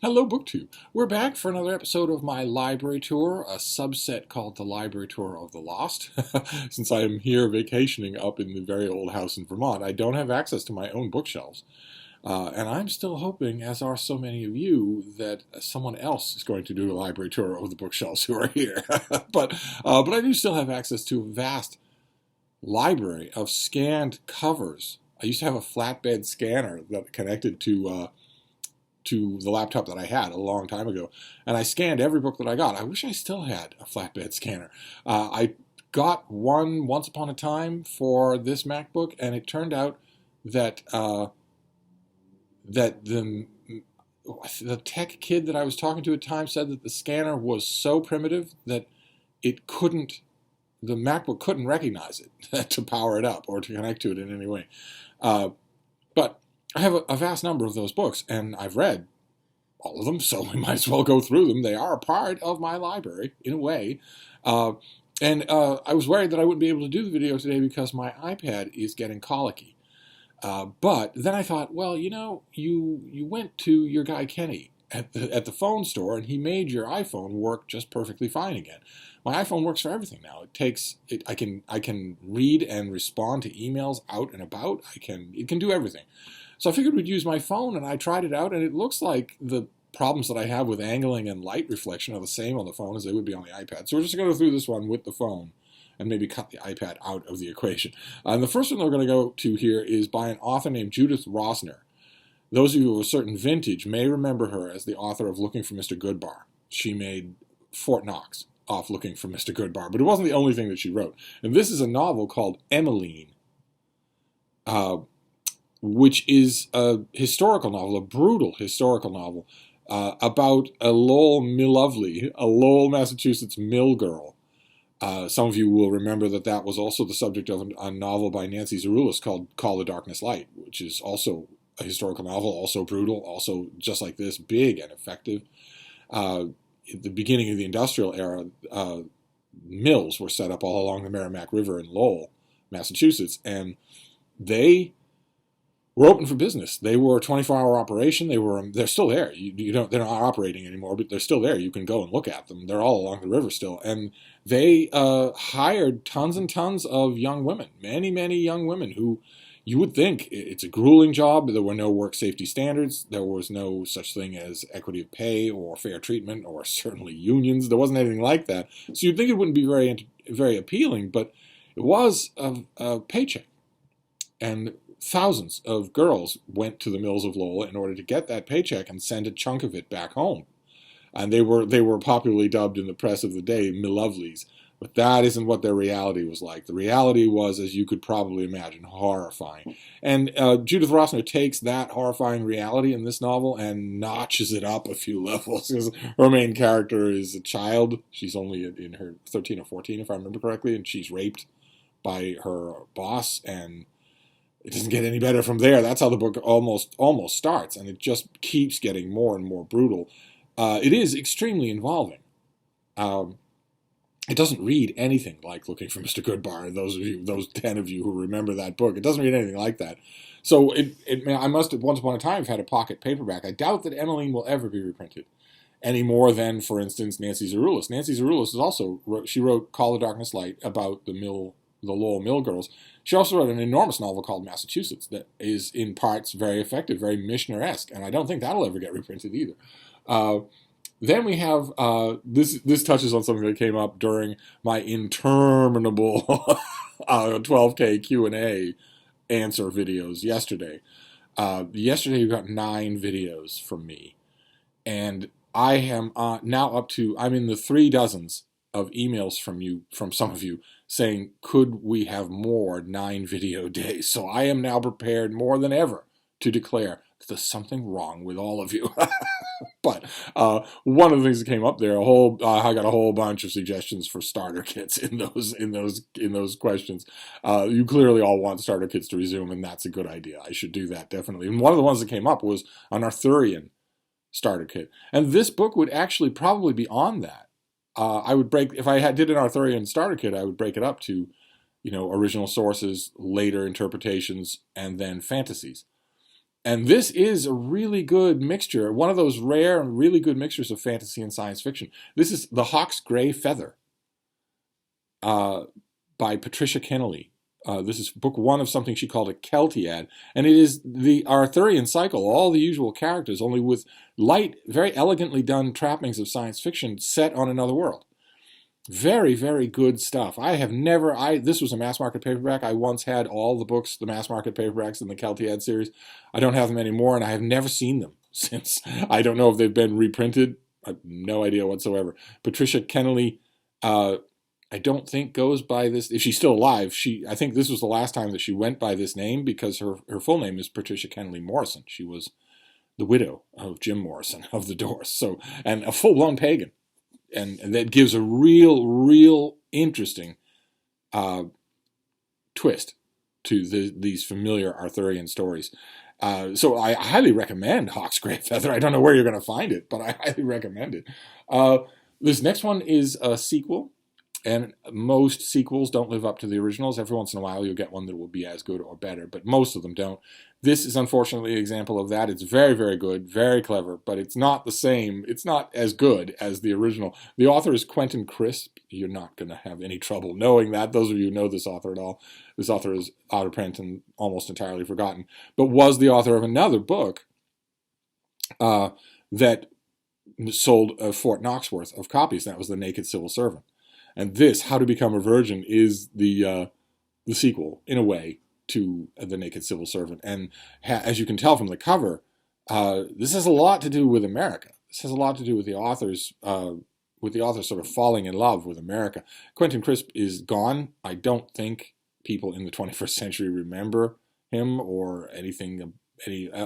Hello, BookTube. We're back for another episode of my library tour, a subset called the Library Tour of the Lost. Since I am here vacationing up in the very old house in Vermont, I don't have access to my own bookshelves. And I'm still hoping, as are so many of you, that someone else is going to do a library tour of the bookshelves who are here. but I do still have access to a vast library of scanned covers. I used to have a flatbed scanner that connected to the laptop that I had a long time ago, and I scanned every book that I got. I wish I still had a flatbed scanner. I got one once upon a time for this MacBook, and it turned out that the tech kid that I was talking to at the time said that the scanner was so primitive that the MacBook couldn't recognize it to power it up or to connect to it in any way. But I have a vast number of those books, and I've read all of them, so we might as well go through them. They are a part of my library, in a way. And I was worried that I wouldn't be able to do the video today because my iPad is getting colicky. But then I thought, well, you went to your guy Kenny at the phone store, and he made your iPhone work just perfectly fine again. My iPhone works for everything now. I can read and respond to emails out and about. It can do everything. So I figured we'd use my phone, and I tried it out, and it looks like the problems that I have with angling and light reflection are the same on the phone as they would be on the iPad. So we're just going to go through this one with the phone and maybe cut the iPad out of the equation. And the first one that we're going to go to here is by an author named Judith Rossner. Those of you of a certain vintage may remember her as the author of Looking for Mr. Goodbar. She made Fort Knox off Looking for Mr. Goodbar, but it wasn't the only thing that she wrote. And this is a novel called Emmeline, which is a historical novel, a brutal historical novel, about a Lowell, Massachusetts mill girl. Some of you will remember that was also the subject of a novel by Nancy Zeroulis called Call the Darkness Light, which is also a historical novel, also brutal, also just like this, big and effective. At the beginning of the industrial era, mills were set up all along the Merrimack River in Lowell, Massachusetts, and they were open for business. They were a 24-hour operation. They're still there. They're not operating anymore, but they're still there. You can go and look at them. They're all along the river still. And they hired tons and tons of young women, many, many young women who you would think it's a grueling job. There were no work safety standards. There was no such thing as equity of pay or fair treatment or certainly unions. There wasn't anything like that. So you'd think it wouldn't be very, very appealing, but it was a paycheck. And thousands of girls went to the mills of Lowell in order to get that paycheck and send a chunk of it back home. And they were popularly dubbed in the press of the day Millovelies. But that isn't what their reality was like. The reality was, as you could probably imagine, horrifying. And Judith Rossner takes that horrifying reality in this novel and notches it up a few levels. Her main character is a child. She's only in her 13 or 14, if I remember correctly, and she's raped by her boss, and it doesn't get any better from there. That's how the book almost starts, and it just keeps getting more and more brutal. It is extremely involving. It doesn't read anything like Looking for Mr. Goodbar. Those 10 of you who remember that book, it doesn't read anything like that. So I must have once upon a time have had a pocket paperback. I doubt that Emmeline will ever be reprinted, any more than, for instance, Nancy Zeroulis. Nancy Zeroulis wrote Call the Darkness Light about the Lowell Mill Girls. She also wrote an enormous novel called Massachusetts that is in parts very effective, very Mishner-esque, and I don't think that'll ever get reprinted either. Then we have, this touches on something that came up during my interminable 12K Q&A answer videos yesterday. Yesterday you got 9 videos from me, and I am now I'm in the 3 dozens of emails from some of you, saying, could we have more 9 video days? So I am now prepared more than ever to declare that there's something wrong with all of you. But one of the things that came up there, I got a whole bunch of suggestions for starter kits in those questions. You clearly all want starter kits to resume, and that's a good idea. I should do that, definitely. And one of the ones that came up was an Arthurian starter kit. And this book would actually probably be on that. If I did an Arthurian starter kit, I would break it up to, original sources, later interpretations, and then fantasies. And this is a really good mixture, one of those rare and really good mixtures of fantasy and science fiction. This is The Hawk's Gray Feather by Patricia Kennelly. This is book one of something she called a Keltiad. And it is the Arthurian cycle, all the usual characters, only with light, very elegantly done trappings of science fiction set on another world. Very, very good stuff. This was a mass market paperback. I once had all the books, the mass market paperbacks in the Keltiad series. I don't have them anymore, and I have never seen them since. I don't know if they've been reprinted. I have no idea whatsoever. Patricia Kennelly, I don't think goes by this. If she's still alive, I think this was the last time that she went by this name, because her full name is Patricia Kennelly Morrison. She was the widow of Jim Morrison of the Doors, and a full-blown pagan. And that gives a real interesting twist to these familiar Arthurian stories. So I highly recommend Hawk's Gray Feather. I don't know where you're going to find it, but I highly recommend it. This next one is a sequel, and most sequels don't live up to the originals. Every once in a while you'll get one that will be as good or better, but most of them don't. This is unfortunately an example of that. It's very, very good, very clever, but it's not the same. It's not as good as the original. The author is Quentin Crisp. You're not going to have any trouble knowing that. Those of you who know this author at all, this author is out of print and almost entirely forgotten, but was the author of another book that sold Fort Knox worth of copies. That was The Naked Civil Servant. And this, How to Become a Virgin, is the sequel, in a way, to The Naked Civil Servant. And as you can tell from the cover, this has a lot to do with America. This has a lot to do with the author's sort of falling in love with America. Quentin Crisp is gone. I don't think people in the 21st century remember him or anything,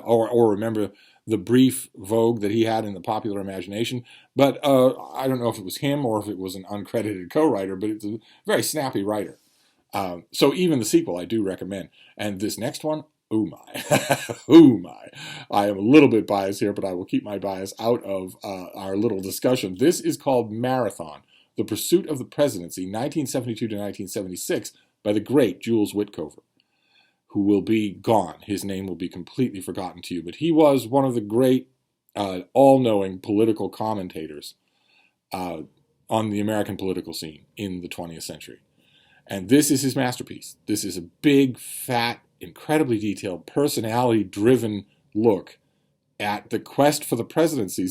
or remember the brief vogue that he had in the popular imagination. But I don't know if it was him or if it was an uncredited co-writer, but it's a very snappy writer. So even the sequel I do recommend. And this next one, oh my, oh my. I am a little bit biased here, but I will keep my bias out of our little discussion. This is called Marathon, The Pursuit of the Presidency, 1972 to 1976, by the great Jules Witcover, who will be gone. His name will be completely forgotten to you, but he was one of the great all-knowing political commentators on the American political scene in the 20th century. And this is his masterpiece. This is a big, fat, incredibly detailed, personality-driven look at the quest for the presidency.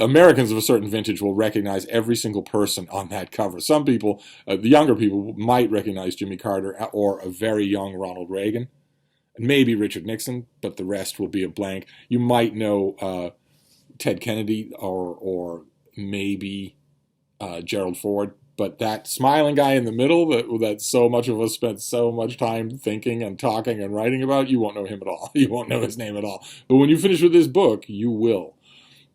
Americans of a certain vintage will recognize every single person on that cover. Some people, the younger people, might recognize Jimmy Carter or a very young Ronald Reagan, and maybe Richard Nixon, but the rest will be a blank. You might know Ted Kennedy or maybe Gerald Ford. But that smiling guy in the middle that so much of us spent so much time thinking and talking and writing about, you won't know him at all. You won't know his name at all. But when you finish with this book, you will.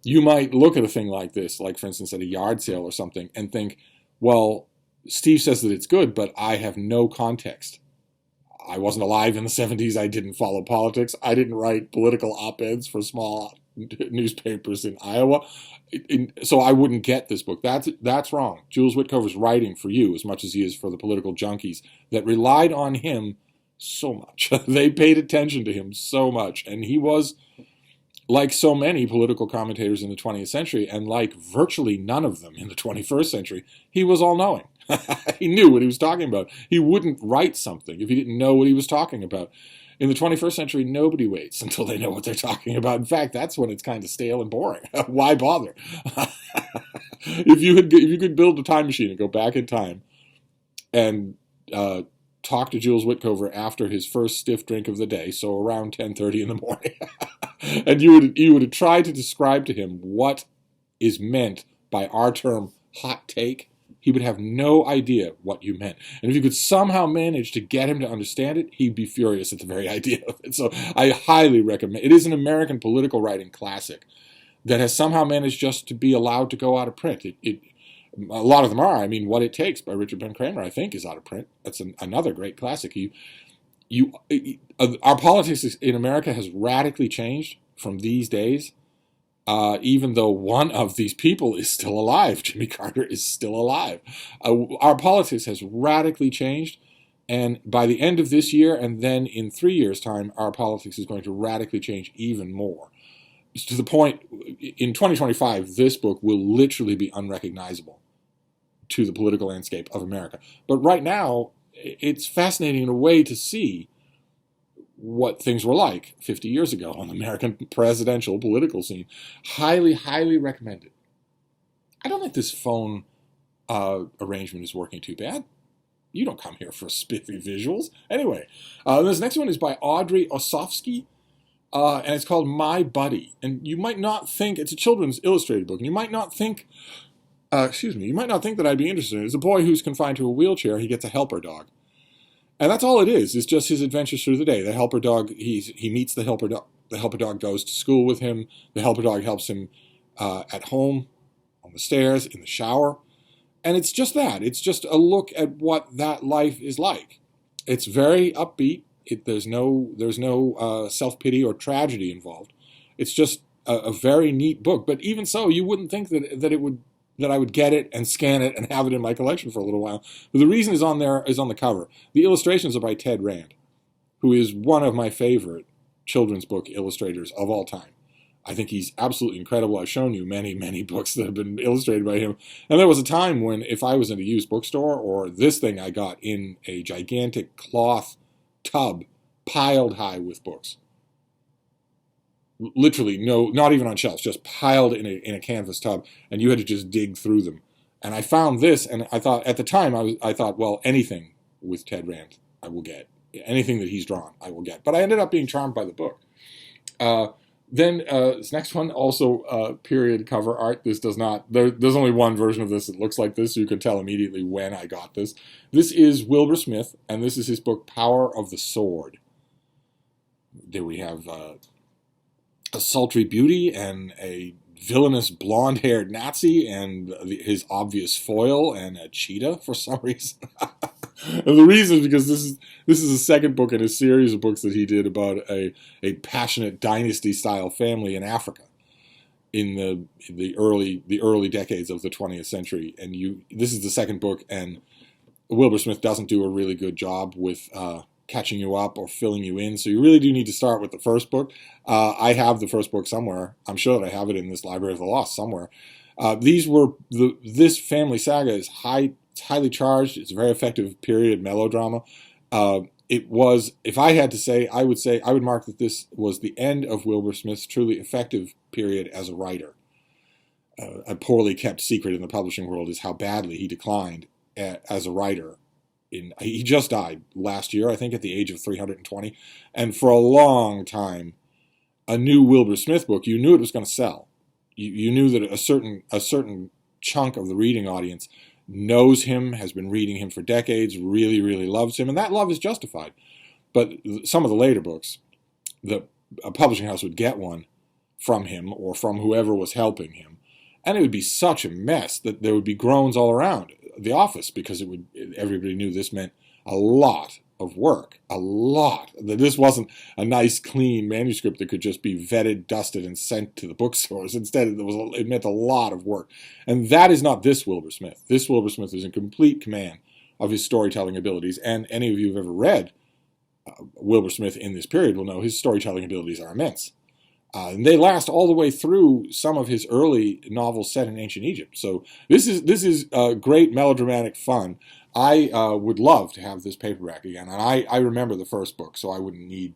You might look at a thing like this, like for instance at a yard sale or something, and think, well, Steve says that it's good, but I have no context. I wasn't alive in the 70s. I didn't follow politics. I didn't write political op-eds for small newspapers in Iowa. So I wouldn't get this book. That's wrong. Jules Witcover's writing for you as much as he is for the political junkies that relied on him so much. They paid attention to him so much. And he was, like so many political commentators in the 20th century, and like virtually none of them in the 21st century, he was all-knowing. He knew what he was talking about. He wouldn't write something if he didn't know what he was talking about. In the 21st century, nobody waits until they know what they're talking about. In fact, that's when it's kind of stale and boring. Why bother? If you could build a time machine and go back in time and talk to Jules Witcover after his first stiff drink of the day, so around 10:30 in the morning, and you would try to describe to him what is meant by our term hot take, he would have no idea what you meant. And if you could somehow manage to get him to understand it, he'd be furious at the very idea of it. So I highly recommend. It is an American political writing classic that has somehow managed just to be allowed to go out of print. A lot of them are. I mean, What It Takes by Richard Ben Kramer, I think, is out of print. That's another great classic. Our politics in America has radically changed from these days. Even though one of these people is still alive, Jimmy Carter is still alive. Our politics has radically changed And by the end of this year, and then in 3 years' time, our politics is going to radically change even more. To the point, in 2025, this book will literally be unrecognizable to the political landscape of America. But right now, it's fascinating in a way to see what things were like 50 years ago on the American presidential political scene. Highly, highly recommended. I don't think this phone arrangement is working too bad. You don't come here for spiffy visuals. Anyway, this next one is by Audrey Osofsky, and it's called My Buddy. And you might not think, it's a children's illustrated book, and you might not think, you might not think that I'd be interested in it. It's a boy who's confined to a wheelchair. He gets a helper dog. And that's all it is. It's just his adventures through the day. The helper dog, he meets the helper dog. The helper dog goes to school with him. The helper dog helps him at home, on the stairs, in the shower. And it's just that. It's just a look at what that life is like. It's very upbeat. There's no self-pity or tragedy involved. It's just a very neat book. But even so, you wouldn't think that I would get it and scan it and have it in my collection for a little while. But the reason is on the cover. The illustrations are by Ted Rand, who is one of my favorite children's book illustrators of all time. I think he's absolutely incredible. I've shown you many, many books that have been illustrated by him. And there was a time when if I was in a used bookstore, or this thing I got in a gigantic cloth tub piled high with books. Literally, not even on shelves, just piled in a canvas tub, and you had to just dig through them. And I found this, and I thought, at the time, I thought, well, anything with Ted Rand I will get. Anything that he's drawn, I will get. But I ended up being charmed by the book. Then this next one, also period cover art. This does not, there's only one version of this that looks like this, so you can tell immediately when I got this. This is Wilbur Smith, and this is his book, Power of the Sword. There we have a sultry beauty and a villainous blonde-haired Nazi and his obvious foil and a cheetah for some reason. And the reason is because this is the second book in a series of books that he did about a passionate dynasty-style family in Africa in the early decades of the 20th century. And this is the second book, and Wilbur Smith doesn't do a really good job with catching you up or filling you in. So you really do need to start with the first book. I have the first book somewhere. I'm sure that I have it in this Library of the Lost somewhere. This family saga is highly charged. It's a very effective period melodrama. It was, if I had to say, I would mark that this was the end of Wilbur Smith's truly effective period as a writer. A poorly kept secret in the publishing world is how badly he declined as a writer. He just died last year, I think, at the age of 320. And for a long time, a new Wilbur Smith book, you knew it was going to sell. You knew that a certain chunk of the reading audience knows him, has been reading him for decades, really, really loves him, and that love is justified. But some of the later books, a publishing house would get one from him or from whoever was helping him, and it would be such a mess that there would be groans all around the office because everybody knew this meant a lot of work, a lot. That this wasn't a nice, clean manuscript that could just be vetted, dusted, and sent to the bookstores. Instead, it meant a lot of work. And that is not this Wilbur Smith. This Wilbur Smith is in complete command of his storytelling abilities. And any of you who've ever read Wilbur Smith in this period will know his storytelling abilities are immense. And they last all the way through some of his early novels set in ancient Egypt. So this is great melodramatic fun. I would love to have this paperback again, and I remember the first book, so I wouldn't need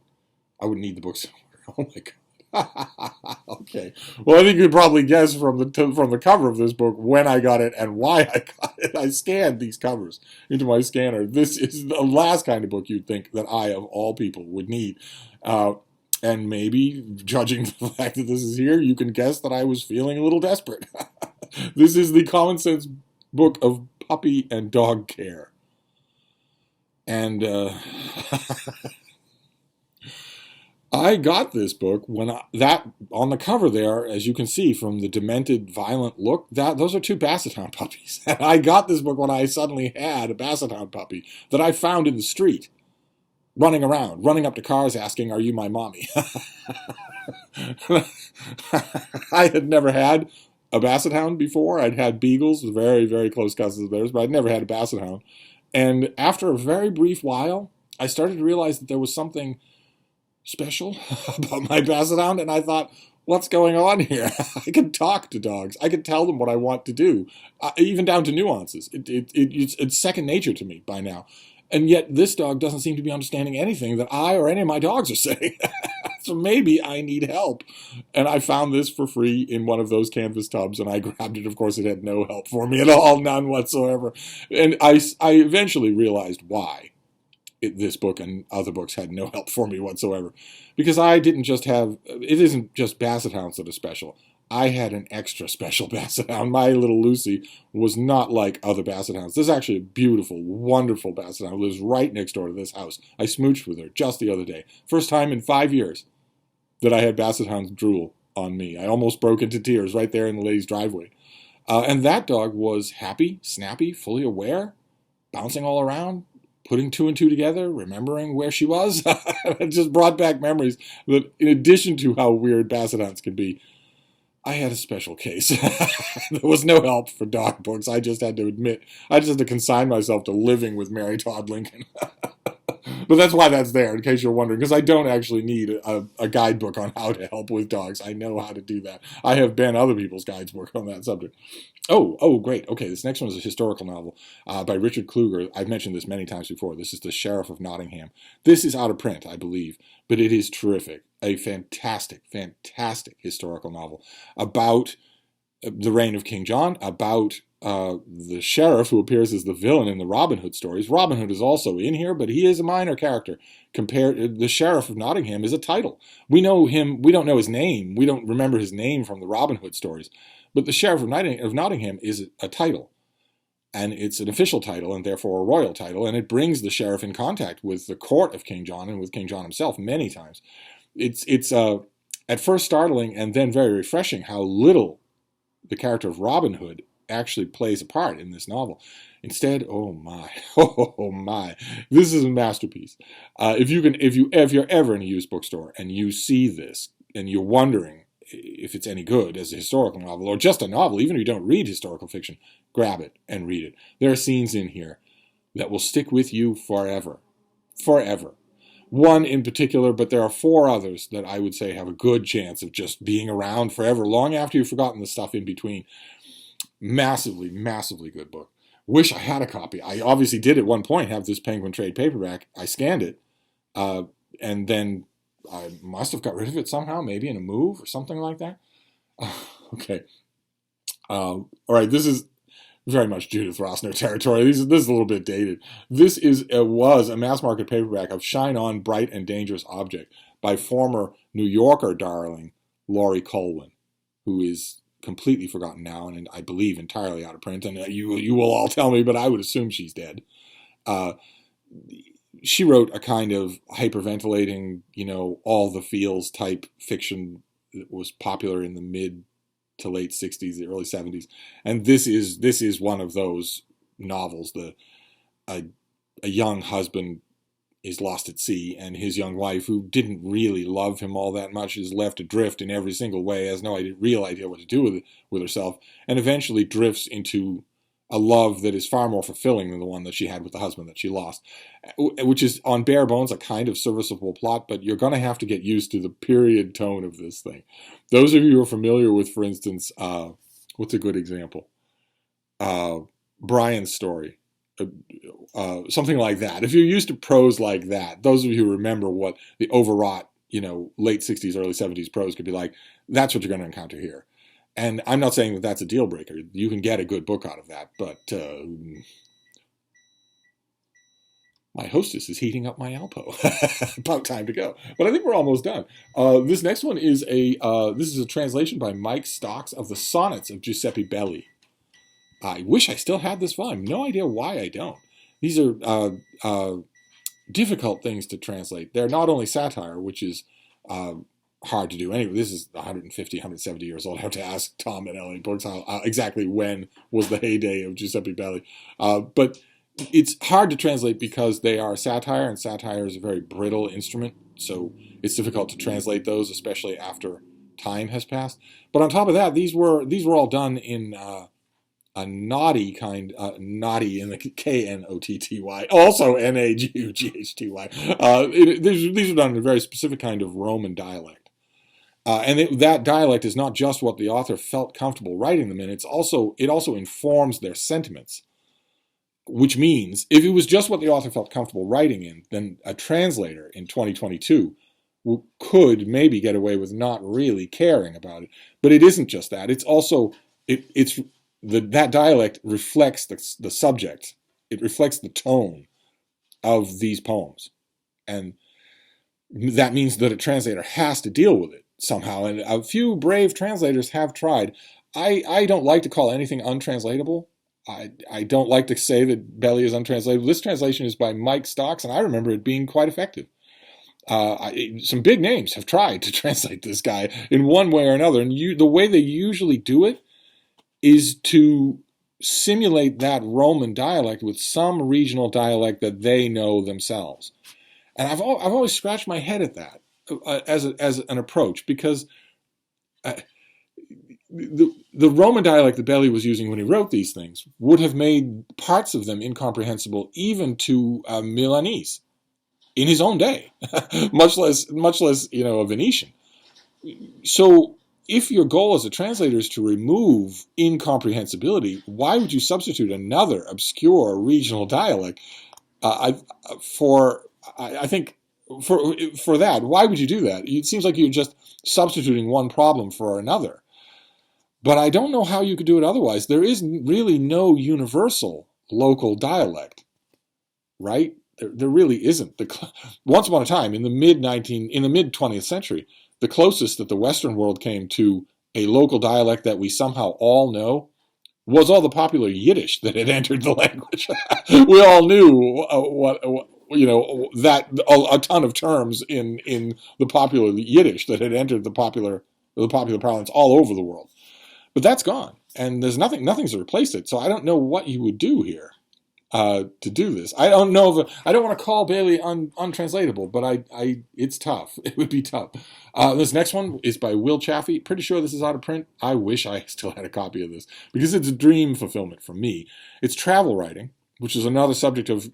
the book somewhere. Oh my god. Okay. Well, I think you could probably guess from the cover of this book when I got it and why I got it. I scanned these covers into my scanner. This is the last kind of book you'd think that I, of all people, would need. And maybe, judging the fact that this is here, you can guess that I was feeling a little desperate. This is the common sense book of puppy and dog care. And I got this book when on the cover there, as you can see from the demented, violent look, those are two Basset Hound puppies. And I got this book when I suddenly had a Basset Hound puppy that I found in the street, running around, running up to cars asking, "Are you my mommy?" I had never had a Basset Hound before. I'd had Beagles, very, very close cousins of theirs, but I'd never had a Basset Hound. And after a very brief while, I started to realize that there was something special about my Basset Hound, and I thought, what's going on here? I can talk to dogs. I can tell them what I want to do, even down to nuances. It's second nature to me by now. And yet this dog doesn't seem to be understanding anything that I or any of my dogs are saying. So maybe I need help. And I found this for free in one of those canvas tubs, and I grabbed it. Of course, it had no help for me at all, none whatsoever. And I eventually realized why this book and other books had no help for me whatsoever. Because I didn't just have, it isn't just Basset Hounds that are special. I had an extra special Basset Hound. My little Lucy was not like other Basset Hounds. This is actually a beautiful, wonderful Basset Hound who lives right next door to this house. I smooched with her just the other day. First time in 5 years that I had Basset Hounds drool on me. I almost broke into tears right there in the lady's driveway. And that dog was happy, snappy, fully aware, bouncing all around, putting two and two together, remembering where she was. It just brought back memories that, in addition to how weird Basset Hounds can be, I had a special case. There was no help for dog books. I just had to admit, I just had to consign myself to living with Mary Todd Lincoln. But that's why that's there, in case you're wondering, because I don't actually need a guidebook on how to help with dogs. I know how to do that. I have been other people's guidebook on that subject. Oh, great. Okay, this next one is a historical novel by Richard Kluger. I've mentioned this many times before. This is The Sheriff of Nottingham. This is out of print, I believe, but it is terrific. A fantastic, fantastic historical novel about the reign of King John, about the sheriff who appears as the villain in the Robin Hood stories. Robin Hood is also in here, but he is a minor character. The Sheriff of Nottingham is a title. We know him. We don't know his name. We don't remember his name from the Robin Hood stories. But the Sheriff of Nottingham is a title. And it's an official title and therefore a royal title. And it brings the sheriff in contact with the court of King John and with King John himself many times. It's at first startling and then very refreshing how little the character of Robin Hood actually plays a part in this novel. Instead, oh my, this is a masterpiece. If you're ever in a used bookstore and you see this and you're wondering if it's any good as a historical novel or just a novel, even if you don't read historical fiction, grab it and read it. There are scenes in here that will stick with you forever. Forever. One in particular, but there are 4 others that I would say have a good chance of just being around forever, long after you've forgotten the stuff in between. Massively, massively good book. Wish I had a copy. I obviously did at one point have this Penguin trade paperback. I scanned it, and then I must have got rid of it somehow, maybe in a move or something like that. Okay. All right, this is very much Judith Rossner territory. This is a little bit dated. This was a mass market paperback of Shine On, Bright and Dangerous Object by former New Yorker darling Laurie Colwin, who is completely forgotten now and I believe entirely out of print. And you will all tell me, but I would assume she's dead. She wrote a kind of hyperventilating, all the feels type fiction that was popular in the mid to late 60s, the early 70s. And this is one of those novels. A young husband is lost at sea, and his young wife, who didn't really love him all that much, is left adrift in every single way, has no real idea what to do with herself, and eventually drifts into a love that is far more fulfilling than the one that she had with the husband that she lost, which is on bare bones a kind of serviceable plot, but you're going to have to get used to the period tone of this thing. Those of you who are familiar with, for instance, what's a good example? Brian's Story. Something like that. If you're used to prose like that, those of you who remember what the overwrought, late 60s, early 70s prose could be like, that's what you're going to encounter here. And I'm not saying that that's a deal breaker. You can get a good book out of that, but my hostess is heating up my Alpo. About time to go. But I think we're almost done. This next one is a translation by Mike Stocks of the Sonnets of Giuseppe Belli. I wish I still had this volume. No idea why I don't. These are difficult things to translate. They're not only satire, which is hard to do. Anyway, this is 150, 170 years old. I have to ask Tom at LA Books how exactly when was the heyday of Giuseppe Belli. But it's hard to translate because they are satire, and satire is a very brittle instrument. So it's difficult to translate those, especially after time has passed. But on top of that, these were all done in a naughty kind, naughty in the Knotty, also Naghty. These are done in a very specific kind of Roman dialect. That dialect is not just what the author felt comfortable writing them in, it also informs their sentiments. Which means, if it was just what the author felt comfortable writing in, then a translator in 2022 could maybe get away with not really caring about it. But it isn't just that. It's also, that dialect reflects the subject. It reflects the tone of these poems. And that means that a translator has to deal with it somehow. And a few brave translators have tried. I don't like to call anything untranslatable. I don't like to say that Belli is untranslatable. This translation is by Mike Stocks, and I remember it being quite effective. Some big names have tried to translate this guy in one way or another, and the way they usually do it is to simulate that Roman dialect with some regional dialect that they know themselves. And I've always scratched my head at that as an approach, because the Roman dialect that Belli was using when he wrote these things would have made parts of them incomprehensible even to Milanese in his own day, much less a Venetian. So if your goal as a translator is to remove incomprehensibility, why would you substitute another obscure regional dialect? I think for that, why would you do that? It seems like you're just substituting one problem for another. But I don't know how you could do it otherwise. There is really no universal local dialect, right? There really isn't. Once upon a time, in the mid 20th century, the closest that the Western world came to a local dialect that we somehow all know was all the popular Yiddish that had entered the language. We all knew that a ton of terms in the popular Yiddish that had entered the popular parlance all over the world. But that's gone, and there's nothing's replaced it. So I don't know what you would do here to do this. I don't know I don't want to call Belli untranslatable, but it's tough. It would be tough. This next one is by Will Chaffee. Pretty sure this is out of print. I wish I still had a copy of this, because it's a dream fulfillment for me. It's travel writing, which is another subject of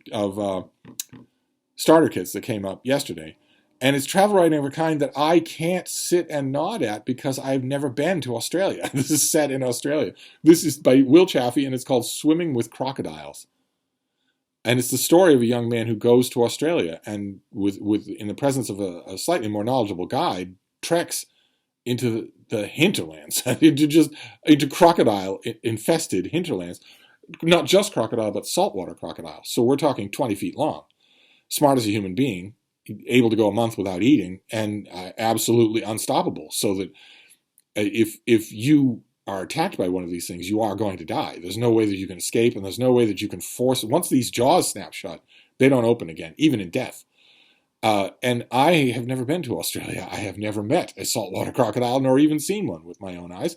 starter kits that came up yesterday. And it's travel writing of a kind that I can't sit and nod at because I've never been to Australia. This is set in Australia. This is by Will Chaffee, and it's called Swimming with Crocodiles. And it's the story of a young man who goes to Australia and, in the presence of a slightly more knowledgeable guide, treks into the hinterlands, into crocodile-infested hinterlands. Not just crocodile, but saltwater crocodile. So we're talking 20 feet long. Smart as a human being, able to go a month without eating, and absolutely unstoppable. So that if you are attacked by one of these things, you are going to die. There's no way that you can escape, and there's no way that you can force it. Once these jaws snap shut, they don't open again, even in death. And I have never been to Australia. I have never met a saltwater crocodile, nor even seen one with my own eyes.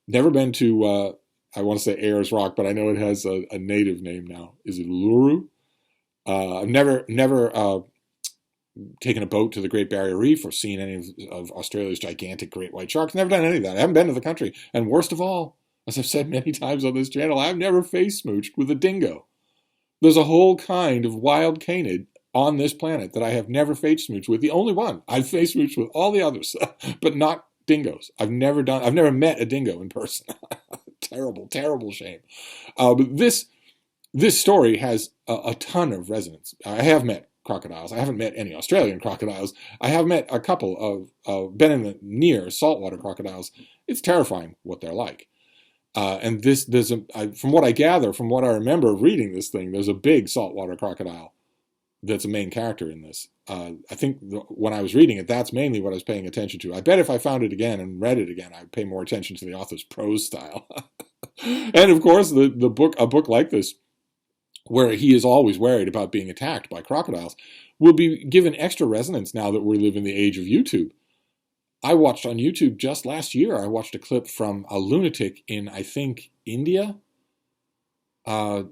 Never been to, I want to say Ayers Rock, but I know it has a native name now. Is it Uluru? I've never taken a boat to the Great Barrier Reef or seen any of Australia's gigantic great white sharks. Never done any of that. I haven't been to the country. And worst of all, as I've said many times on this channel, I've never face smooched with a dingo. There's a whole kind of wild canid on this planet that I have never face smooched with. The only one. I've face smooched with all the others, but not dingoes. I've never met a dingo in person. Terrible, terrible shame. But this story has a ton of resonance. I have met crocodiles. I haven't met any Australian crocodiles. I have met a couple of been in the near saltwater crocodiles. It's terrifying what they're like. And from what I gather, from what I remember of reading this thing, there's a big saltwater crocodile that's a main character in this. I think when I was reading it, that's mainly what I was paying attention to. I bet if I found it again and read it again, I'd pay more attention to the author's prose style. And of course, a book like this, where he is always worried about being attacked by crocodiles, will be given extra resonance now that we live in the age of YouTube. I watched on YouTube just last year, I watched a clip from a lunatic in, I think, India. I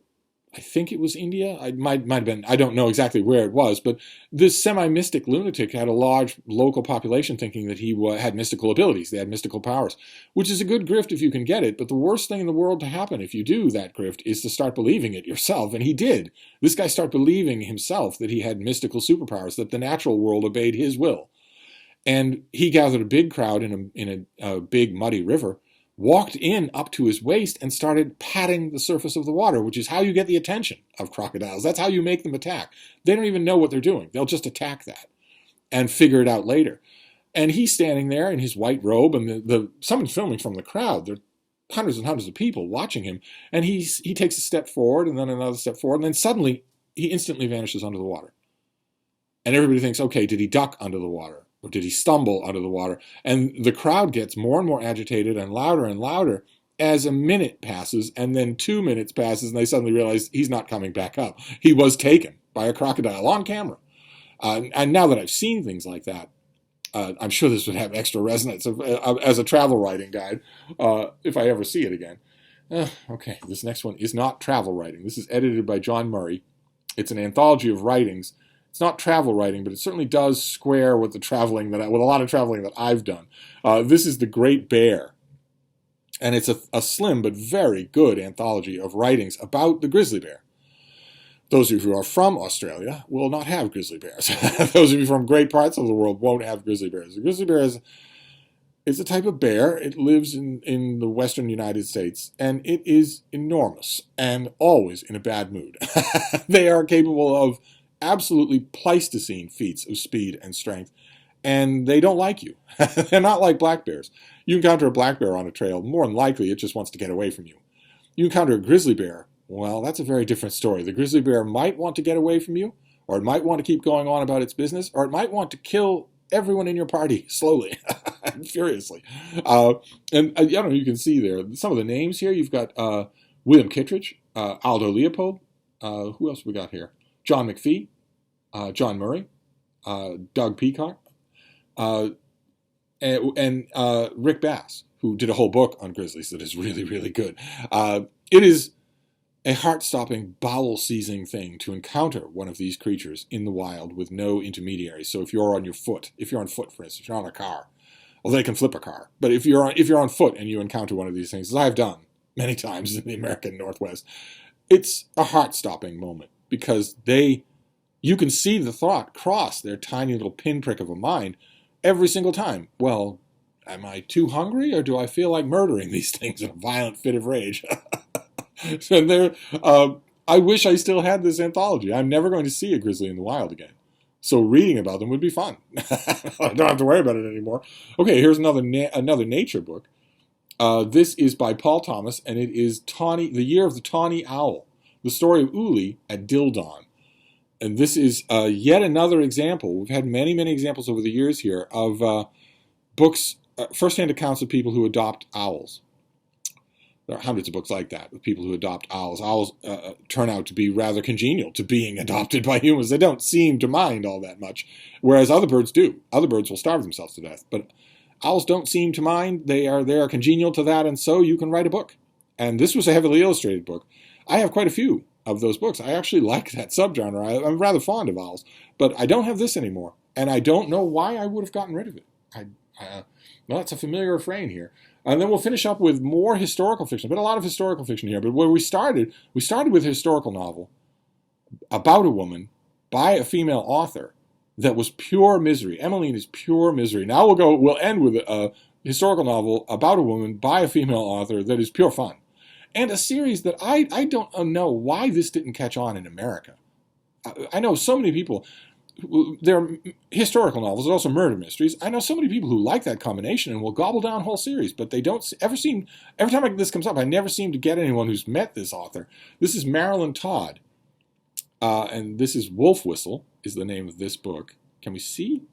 I think it was India. I might have been. I don't know exactly where it was, but this semi-mystic lunatic had a large local population thinking that he had mystical abilities. They had mystical powers, which is a good grift if you can get it. But the worst thing in the world to happen if you do that grift is to start believing it yourself. And he did. This guy started believing himself that he had mystical superpowers, that the natural world obeyed his will. And he gathered a big crowd in a big muddy river, walked in up to his waist and started patting the surface of the water, which is how you get the attention of crocodiles. That's how you make them attack. They don't even know what they're doing. They'll just attack that and figure it out later. And he's standing there in his white robe, and someone's filming from the crowd. There are hundreds and hundreds of people watching him. And he takes a step forward and then another step forward, and then suddenly he instantly vanishes under the water. And everybody thinks, okay, did he duck under the water? Or did he stumble under the water? And the crowd gets more and more agitated and louder as a minute passes, and then 2 minutes passes, and they suddenly realize he's not coming back up. He was taken by a crocodile on camera. And now that I've seen things like that, I'm sure this would have extra resonance as a travel writing guide if I ever see it again. Okay, this next one is not travel writing. This is edited by John Murray. It's an anthology of writings. It's not travel writing, but it certainly does square with with a lot of traveling that I've done. This is The Great Bear, and it's a slim but very good anthology of writings about the grizzly bear. Those of you who are from Australia will not have grizzly bears. Those of you from great parts of the world won't have grizzly bears. The grizzly bear is a type of bear. It lives in the western United States, and it is enormous and always in a bad mood. They are capable of absolutely Pleistocene feats of speed and strength, and they don't like you. They're not like black bears. You encounter a black bear on a trail, more than likely it just wants to get away from you. You encounter a grizzly bear, well, that's a very different story. The grizzly bear might want to get away from you, or it might want to keep going on about its business, or it might want to kill everyone in your party slowly and furiously. You can see there some of the names here. You've got William Kittredge, Aldo Leopold. Who else we got here? John McPhee, John Murray, Doug Peacock, and Rick Bass, who did a whole book on grizzlies that is really, really good. It is a heart-stopping, bowel-seizing thing to encounter one of these creatures in the wild with no intermediaries. So if you're on foot, for instance, if you're on a car, well, they can flip a car. But if you're on foot and you encounter one of these things, as I've done many times in the American Northwest, it's a heart-stopping moment. Because you can see the thought cross their tiny little pinprick of a mind every single time. Well, am I too hungry, or do I feel like murdering these things in a violent fit of rage? I wish I still had this anthology. I'm never going to see a grizzly in the wild again. So reading about them would be fun. I don't have to worry about it anymore. Okay, here's another nature book. This is by Paul Thomas, and it is Tawny, The Year of the Tawny Owl. The story of Uli at Dildon. And this is yet another example. We've had many, many examples over the years here of books, first-hand accounts of people who adopt owls. There are hundreds of books like that with people who adopt owls. Owls turn out to be rather congenial to being adopted by humans. They don't seem to mind all that much, whereas other birds do. Other birds will starve themselves to death, but owls don't seem to mind. They are congenial to that, and so you can write a book. And this was a heavily illustrated book. I have quite a few of those books. I actually like that subgenre. I'm rather fond of owls, but I don't have this anymore, and I don't know why I would have gotten rid of it. Well, it's a familiar refrain here. And then we'll finish up with more historical fiction. But a lot of historical fiction here. But where we started with a historical novel about a woman by a female author that was pure misery. Emmeline is pure misery. Now we'll end with a historical novel about a woman by a female author that is pure fun. And a series that I don't know why this didn't catch on in America. I know so many people, they're historical novels, and also murder mysteries. I know so many people who like that combination and will gobble down whole series, but they don't ever seem, every time this comes up, I never seem to get anyone who's met this author. This is Marilyn Todd, and this is Wolf Whistle, is the name of this book. Can we see?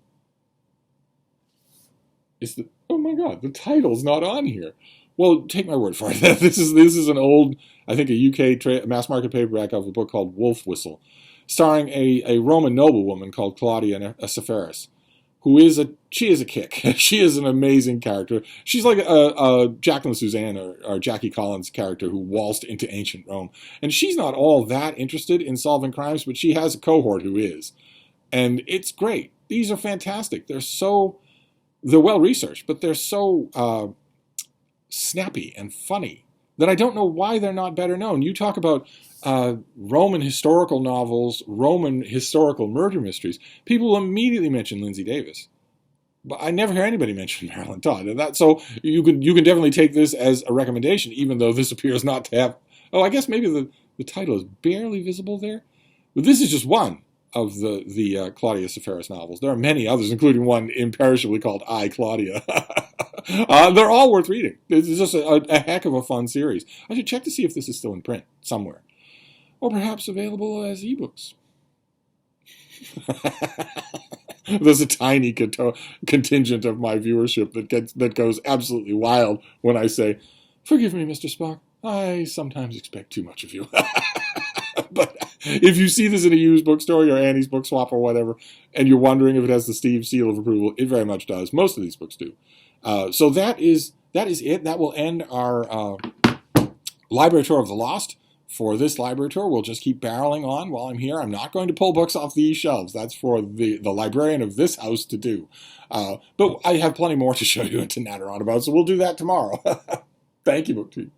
Oh my God, the title's not on here. Well, take my word for it. This is an old, I think a UK mass market paperback of a book called Wolf Whistle, starring a Roman noblewoman called Claudia Sepphoris, she is a kick. She is an amazing character. She's like a Jacqueline Suzanne or Jackie Collins character who waltzed into ancient Rome. And she's not all that interested in solving crimes, but she has a cohort who is. And it's great. These are fantastic. They're well researched, but they're so snappy and funny that I don't know why they're not better known. You talk about Roman historical novels, Roman historical murder mysteries. People will immediately mention Lindsay Davis, but I never hear anybody mention Marilyn Todd. And so you can definitely take this as a recommendation, even though this appears not to have. Oh, I guess maybe the title is barely visible there, but this is just one of the Claudia Seferis novels. There are many others, including one imperishably called I, Claudia. They're all worth reading. It's just a heck of a fun series. I should check to see if this is still in print somewhere, or perhaps available as ebooks. There's a tiny contingent of my viewership that goes absolutely wild when I say, "Forgive me, Mr. Spock. I sometimes expect too much of you." But if you see this in a used bookstore or Annie's Book Swap or whatever, and you're wondering if it has the Steve seal of approval, it very much does. Most of these books do. So that is it. That will end our library tour of the Lost. For this library tour, we'll just keep barreling on while I'm here. I'm not going to pull books off these shelves. That's for the librarian of this house to do. But I have plenty more to show you and to natter on about, so we'll do that tomorrow. Thank you, BookTube.